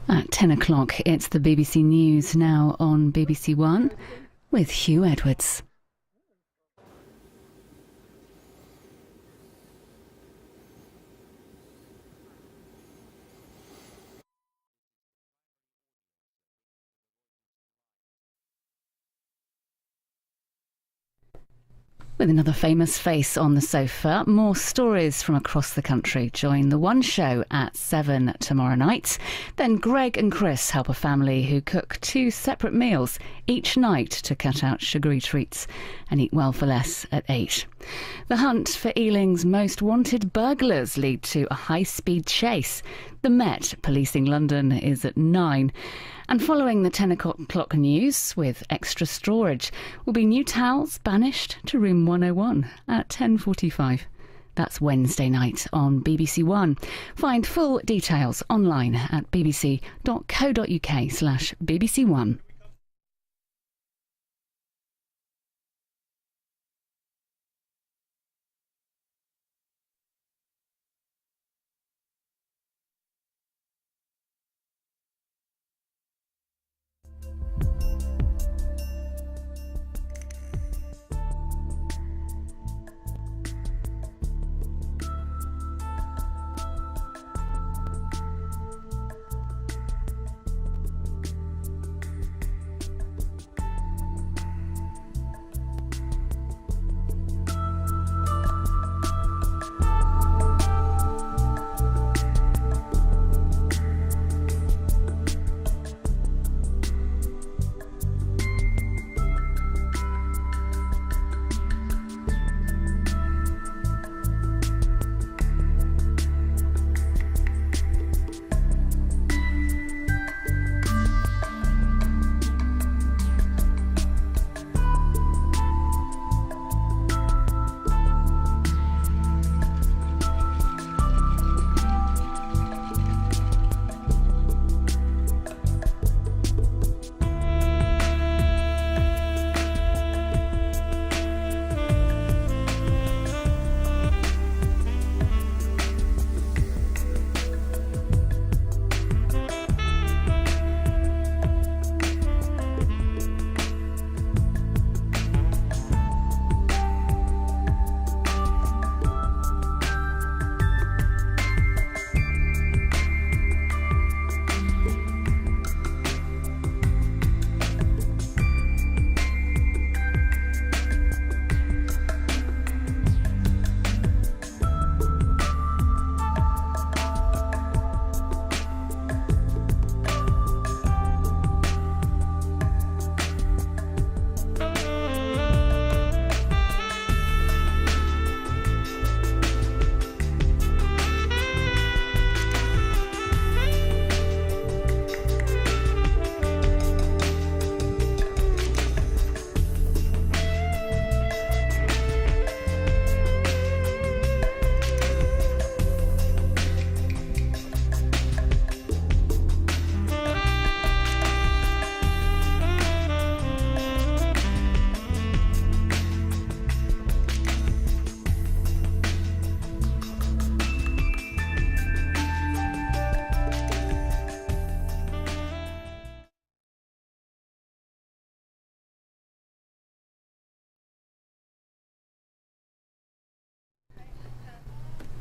At 10 o'clock, it's the BBC News now on BBC One with Hugh Edwards. With another famous face on the sofa, more stories from across the country. Join The One Show at 7 tomorrow night. Then Greg and Chris help a family who cook 2 separate meals each night to cut out sugary treats and eat well for less at 8. The hunt for Ealing's most wanted burglars lead to a high-speed chase. The Met policing London is at 9. And following the 10 o'clock news with extra storage will be new towels banished to room 101 at 10:45. That's Wednesday night on BBC One. Find full details online at bbc.co.uk/BBC1.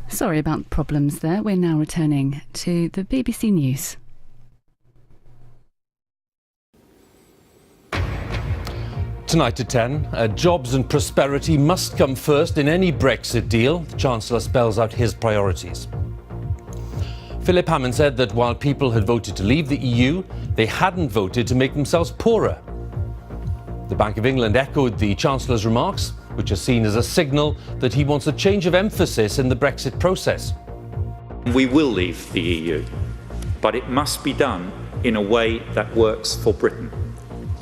Sorry about problems there. We're now returning to the BBC News. Tonight at 10, jobs and prosperity must come first in any Brexit deal. The Chancellor spells out his priorities. Philip Hammond said that while people had voted to leave the EU, they hadn't voted to make themselves poorer. The Bank of England echoed the Chancellor's remarks, which are seen as a signal that he wants a change of emphasis in the Brexit process. We will leave the EU, but it must be done in a way that works for Britain,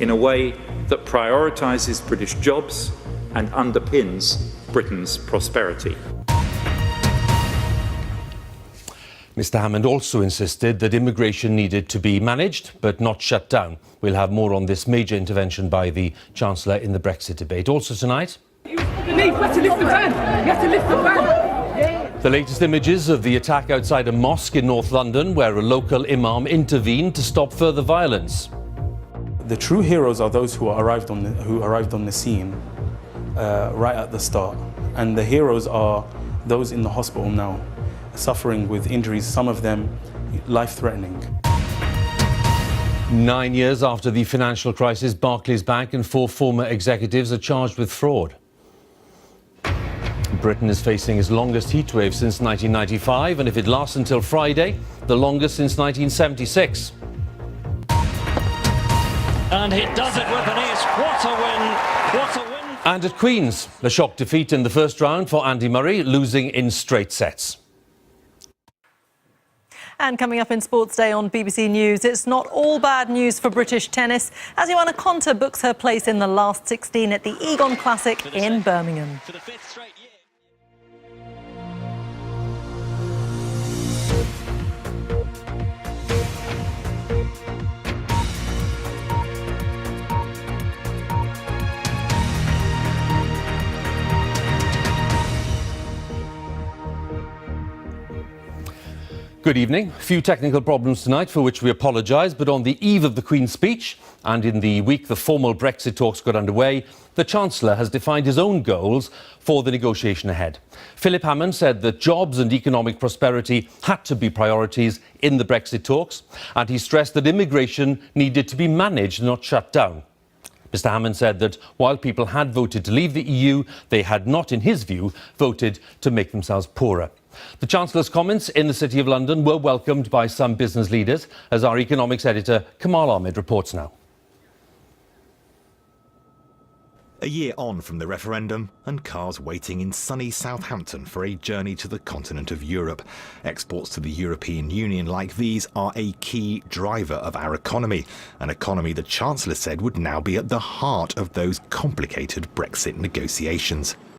in a way that prioritises British jobs and underpins Britain's prosperity. Mr Hammond also insisted that immigration needed to be managed but not shut down. We'll have more on this major intervention by the Chancellor in the Brexit debate. Also tonight... You have to lift the ban! You have to lift the ban! The latest images of the attack outside a mosque in North London, where a local imam intervened to stop further violence. The true heroes are those who arrived on the scene right at the start, and the heroes are those in the hospital now, suffering with injuries, some of them life-threatening. 9 years after the financial crisis, Barclays Bank and 4 former executives are charged with fraud. Britain is facing its longest heatwave since 1995, and if it lasts until Friday, the longest since 1976. And he does it with an ace. What a win! What a win! And at Queen's, a shock defeat in the first round for Andy Murray, losing in straight sets. And coming up in Sports Day on BBC News, it's not all bad news for British tennis as Joanna Konta books her place in the last 16 at the Egon Classic in Birmingham. For the 5th straight year. Good evening. A few technical problems tonight for which we apologise, but on the eve of the Queen's speech and in the week the formal Brexit talks got underway, the Chancellor has defined his own goals for the negotiation ahead. Philip Hammond said that jobs and economic prosperity had to be priorities in the Brexit talks, and he stressed that immigration needed to be managed, not shut down. Mr Hammond said that while people had voted to leave the EU, they had not, in his view, voted to make themselves poorer. The Chancellor's comments in the City of London were welcomed by some business leaders, as our economics editor Kamal Ahmed reports now. A year on from the referendum and cars waiting in sunny Southampton for a journey to the continent of Europe. Exports to the European Union like these are a key driver of our economy, an economy the Chancellor said would now be at the heart of those complicated Brexit negotiations.